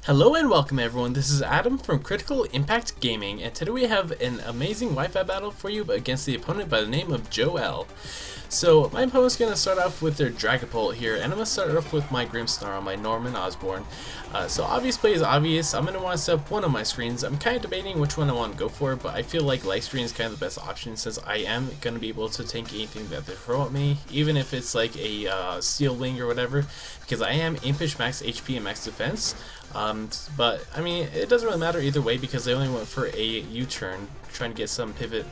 Hello and welcome everyone, this is Adam from Critical Impact Gaming, and today we have an amazing Wi-Fi battle for you against the opponent by the name of Joel. So my opponent's going to start off with their Dragapult here, and I'm going to start off with my Grimmsnarl, my Norman Osborn. So obvious play is obvious. I'm going to want to set up one of my screens. I'm kind of debating which one I want to go for, but I feel like light screen is kind of the best option since I am going to be able to tank anything that they throw at me, even if it's like a Steel Wing or whatever, because I am Impish max HP and max defense. But I mean, it doesn't really matter either way because they only went for a U-turn, trying to get some pivot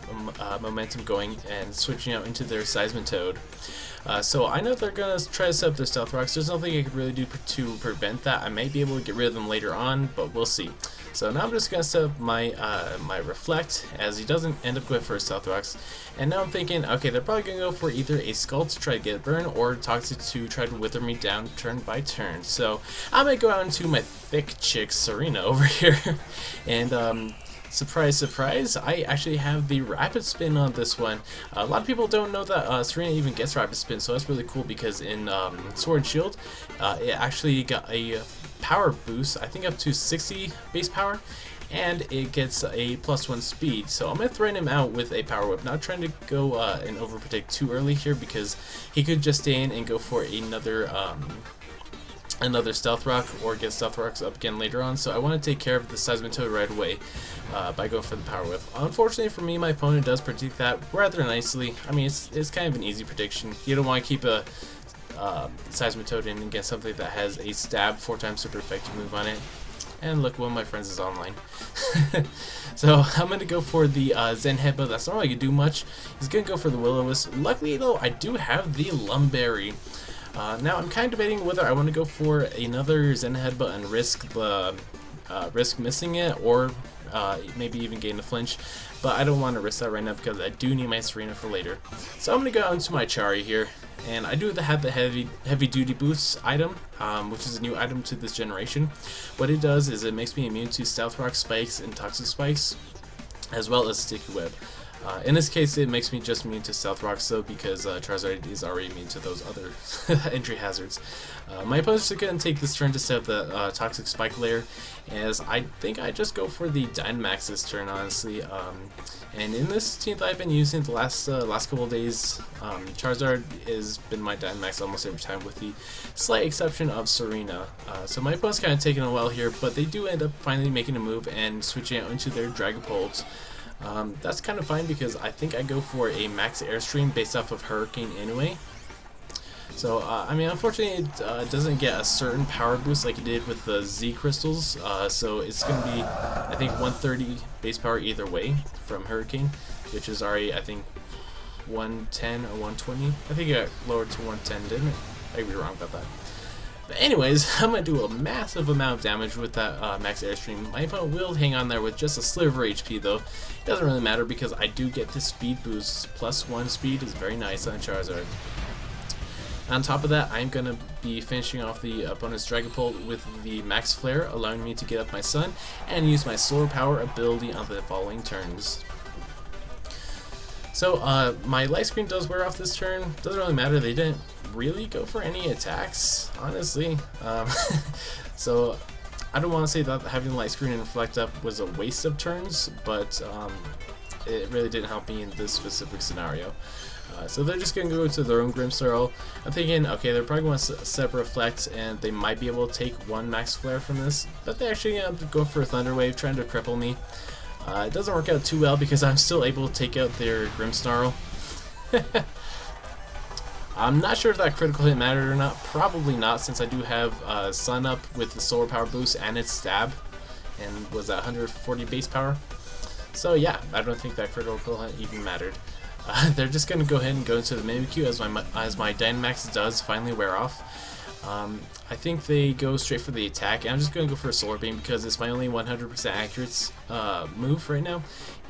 momentum going and switching out into their Seismitoad. So I know they're gonna try to set up their Stealth Rocks. There's nothing I could really do to prevent that. I might be able to get rid of them later on, but we'll see. So now I'm just gonna set up my my Reflect, as he doesn't end up going for a Stealth Rocks. And now I'm thinking, okay, they're probably gonna go for either a Skull to try to get a burn or Toxic to try to wither me down turn by turn. So I'm gonna go out into my thick chick Serena over here, and surprise, surprise, I actually have the Rapid Spin on this one. A lot of people don't know that Serena even gets Rapid Spin, so that's really cool because in Sword and Shield, it actually got a power boost, I think up to 60 base power, and it gets a +1 speed. So I'm going to threaten him out with a Power Whip, not trying to go and overprotect too early here because he could just stay in and go for another Stealth Rock or get Stealth Rocks up again later on. So I want to take care of the Seismitoad right away by going for the Power Whip. Unfortunately for me, my opponent does predict that rather nicely. I mean, it's kind of an easy prediction. You don't want to keep a Seismitoad in against something that has a stab 4x super effective move on it. And look, one of my friends is online. So I'm going to go for the Zen Headbutt. That's not really going to do much. He's going to go for the Will-O-Wisp. Luckily though, I do have the Lumberry. Now I'm kind of debating whether I want to go for another Zen Headbutt and risk missing it, or maybe even gain a flinch, but I don't want to risk that right now because I do need my Serena for later. So I'm going to go into my Chari here, and I do have the heavy duty boost item, which is a new item to this generation. What it does is it makes me immune to Stealth Rock spikes and Toxic spikes, as well as Sticky Web. In this case, it makes me just immune to Stealth Rocks though, because Charizard is already immune to those other entry hazards. My opponent's just going to take this turn to set up the Toxic Spike layer, as I think I just go for the Dynamax this turn, honestly. And in this team that I've been using the last couple of days, Charizard has been my Dynamax almost every time, with the slight exception of Serena. So my opponent's kind of taking a while here, but they do end up finally making a move and switching out into their Dragapult. That's kind of fine because I think I go for a max airstream based off of Hurricane anyway. So I mean, unfortunately it doesn't get a certain power boost like it did with the Z crystals, so it's going to be, I think, 130 base power either way from Hurricane, which is already, I think, 110 or 120. I think it got lowered to 110, didn't it? I could be wrong about that. But anyways, I'm going to do a massive amount of damage with that max airstream. My opponent will hang on there with just a sliver of HP though. It doesn't really matter because I do get this speed boost. +1 speed is very nice on Charizard. On top of that, I'm going to be finishing off the opponent's Dragapult with the Max Flare, allowing me to get up my Sun and use my Solar Power ability on the following turns. So my light screen does wear off this turn. Doesn't really matter, they didn't really go for any attacks, honestly. So I don't want to say that having the light screen and Reflect up was a waste of turns, but it really didn't help me in this specific scenario. So they're just going to go to their own Grimmsnarl. I'm thinking, okay, they're probably going to set up Reflect, and they might be able to take one Max Flare from this, but they actually end up going for a Thunder Wave, trying to cripple me. It doesn't work out too well because I'm still able to take out their Grimmsnarl. I'm not sure if that critical hit mattered or not. Probably not, since I do have Sun up with the Solar Power boost and its stab, and was at 140 base power. So yeah, I don't think that critical hit even mattered. They're just going to go ahead and go into the Mimikyu as my Dynamax does finally wear off. I think they go straight for the attack, and I'm just going to go for a Solar Beam because it's my only 100% accurate move right now,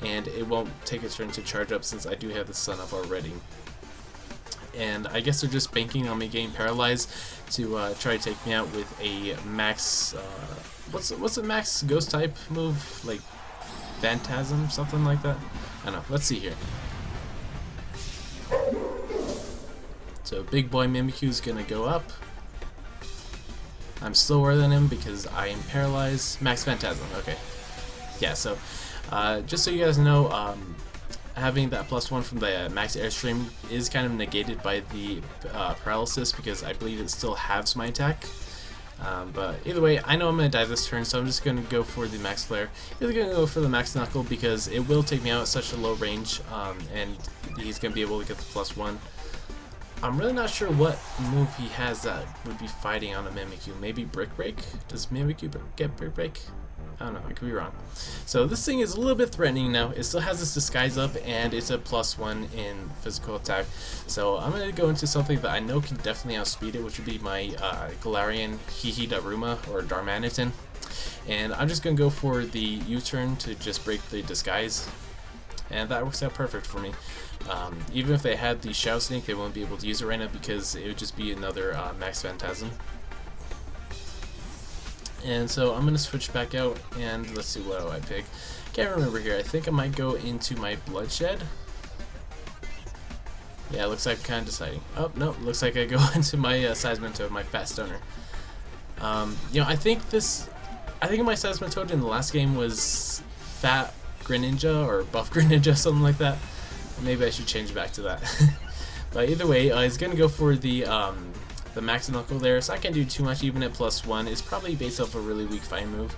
and it won't take a turn to charge up since I do have the Sun up already. And I guess they're just banking on me getting paralyzed to try to take me out with a max, what's a max ghost type move, like Phantasm, something like that? I don't know, let's see here. So big boy Mimikyu is gonna go up. I'm slower than him because I am paralyzed. Max Phantasm, okay. Yeah, so just so you guys know, having that +1 from the max airstream is kind of negated by the paralysis because I believe it still halves my attack. But either way, I know I'm going to die this turn, so I'm just going to go for the max flare. He's going to go for the max knuckle because it will take me out at such a low range, and he's going to be able to get the +1. I'm really not sure what move he has that would be fighting on a Mimikyu. Maybe Brick Break? Does Mimikyu get Brick Break? I don't know, I could be wrong. So this thing is a little bit threatening now. It still has its disguise up, and it's a +1 in physical attack. So I'm going to go into something that I know can definitely outspeed it, which would be my Galarian Hihi Daruma, or Darmanitan. And I'm just going to go for the U-turn to just break the disguise. And that works out perfect for me. Even if they had the Shadow Sneak, they won't be able to use it right now because it would just be another Max Phantasm. And so I'm going to switch back out, and let's see what do I pick. Can't remember here. I think I might go into my Bloodshed. Yeah, it looks like I'm kind of deciding. Oh, no, looks like I go into my Seismitoad, my Fat Stoner. You know, I think my Seismitoad in the last game was Fat Greninja or Buff Greninja, something like that. Maybe I should change it back to that. But either way, he's going to go for the Max Knuckle there, so I can't do too much even at +1. It's probably based off a really weak fighting move,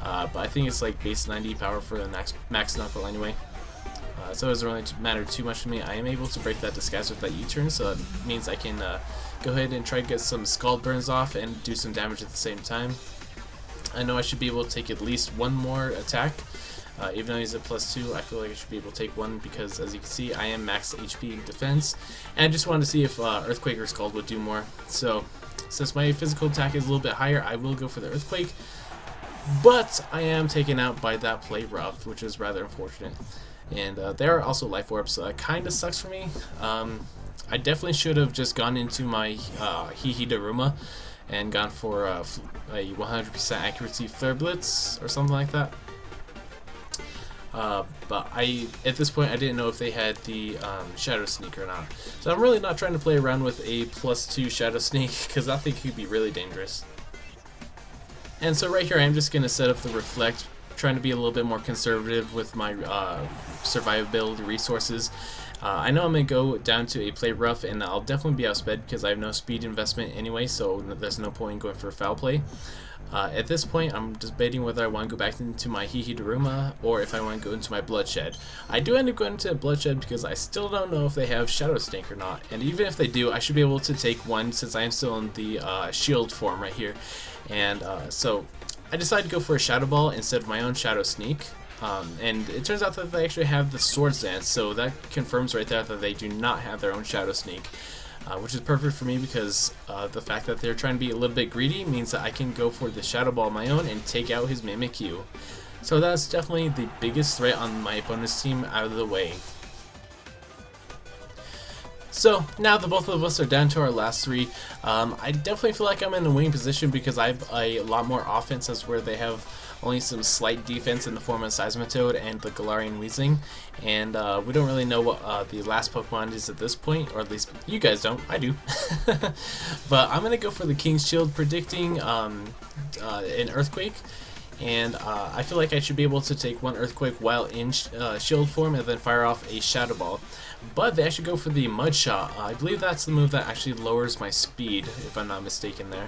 but I think it's like base 90 power for the Max Knuckle anyway. So it doesn't really matter too much to me. I am able to break that disguise with that U-turn, so that means I can go ahead and try to get some Scald Burns off and do some damage at the same time. I know I should be able to take at least one more attack. Even though he's at +2, I feel like I should be able to take one because, as you can see, I am max HP in defense. And I just wanted to see if Earthquake or Scald would do more. So, since my physical attack is a little bit higher, I will go for the Earthquake. But I am taken out by that Play Rough, which is rather unfortunate. And there are also Life Orbs, so that kind of sucks for me. I definitely should have just gone into my Hihi Daruma and gone for a 100% accuracy Flare Blitz or something like that. But at this point I didn't know if they had the Shadow Sneak or not. So I'm really not trying to play around with a +2 Shadow Sneak because I think it could be really dangerous. And so right here I am just going to set up the Reflect, trying to be a little bit more conservative with my survivability resources. I know I'm going to go down to a Play Rough, and I'll definitely be outsped because I have no speed investment anyway, so there's no point in going for a Foul Play. At this point, I'm debating whether I want to go back into my Hihi Daruma or if I want to go into my Bloodshed. I do end up going into Bloodshed because I still don't know if they have Shadow Sneak or not, and even if they do, I should be able to take one since I am still in the Shield form right here. And so I decided to go for a Shadow Ball instead of my own Shadow Sneak. And it turns out that they actually have the Swords Dance, so that confirms right there that they do not have their own Shadow Sneak. Which is perfect for me because the fact that they're trying to be a little bit greedy means that I can go for the Shadow Ball on my own and take out his Mimikyu. So that's definitely the biggest threat on my opponent's team out of the way. So now that both of us are down to our last three, I definitely feel like I'm in a winning position because I have a lot more offense as where they have only some slight defense in the form of Seismitoad and the Galarian Weezing, and we don't really know what the last Pokemon is at this point, or at least you guys don't, I do. But I'm going to go for the King's Shield, predicting an Earthquake, and I feel like I should be able to take one Earthquake while in Shield form and then fire off a Shadow Ball. But they actually go for the Mud Shot. I believe that's the move that actually lowers my speed, if I'm not mistaken there.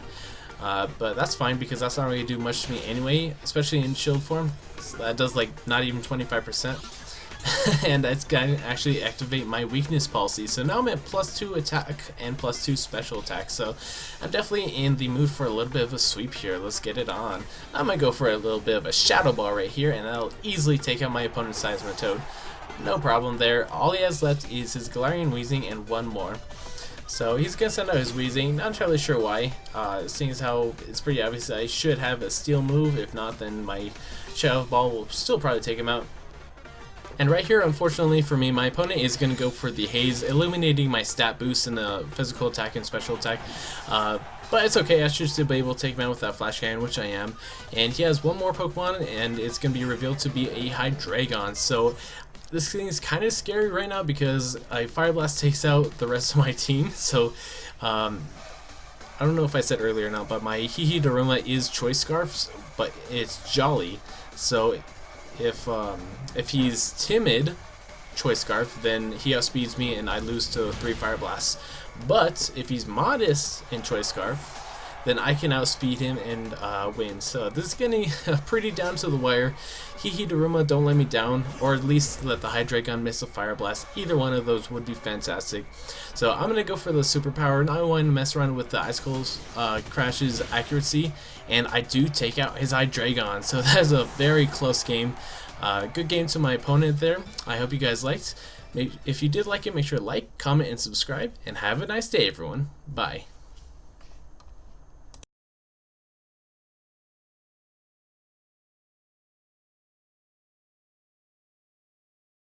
But that's fine because that's not really do much to me anyway, especially in Shield form. So that does like not even 25%. And that's going to actually activate my weakness policy. So now I'm at +2 attack and +2 special attack. So I'm definitely in the mood for a little bit of a sweep here. Let's get it on. I'm going to go for a little bit of a Shadow Ball right here, and that'll easily take out my opponent's Seismitoad. No problem there. All he has left is his Galarian Weezing and one more. So he's going to send out his Weezing, not entirely sure why, seeing as how it's pretty obvious that I should have a Steel move. If not, then my Shadow Ball will still probably take him out. And right here, unfortunately for me, my opponent is going to go for the Haze, eliminating my stat boost in the physical attack and special attack. But it's okay, I should still be able to take him out with that Flash Cannon, which I am. And he has one more Pokemon, and it's going to be revealed to be a Hydreigon. So this thing is kind of scary right now because a Fire Blast takes out the rest of my team. So I don't know if I said earlier or not, but my Hihi Daruma is Choice Scarfs, but it's Jolly. So if he's timid, Choice Scarf, then he outspeeds me and I lose to 3 Fire Blasts. But if he's modest in Choice Scarf, then I can outspeed him and win. So this is getting pretty down to the wire. Hihi Daruma, don't let me down, or at least let the Hydreigon miss a Fire Blast. Either one of those would be fantastic. So I'm going to go for the superpower, and I want to mess around with the Icicle's Crash's accuracy, and I do take out his Hydreigon. So that's a very close game. Good game to my opponent there. I hope you guys liked. If you did like it, make sure to like, comment, and subscribe, and have a nice day, everyone. Bye.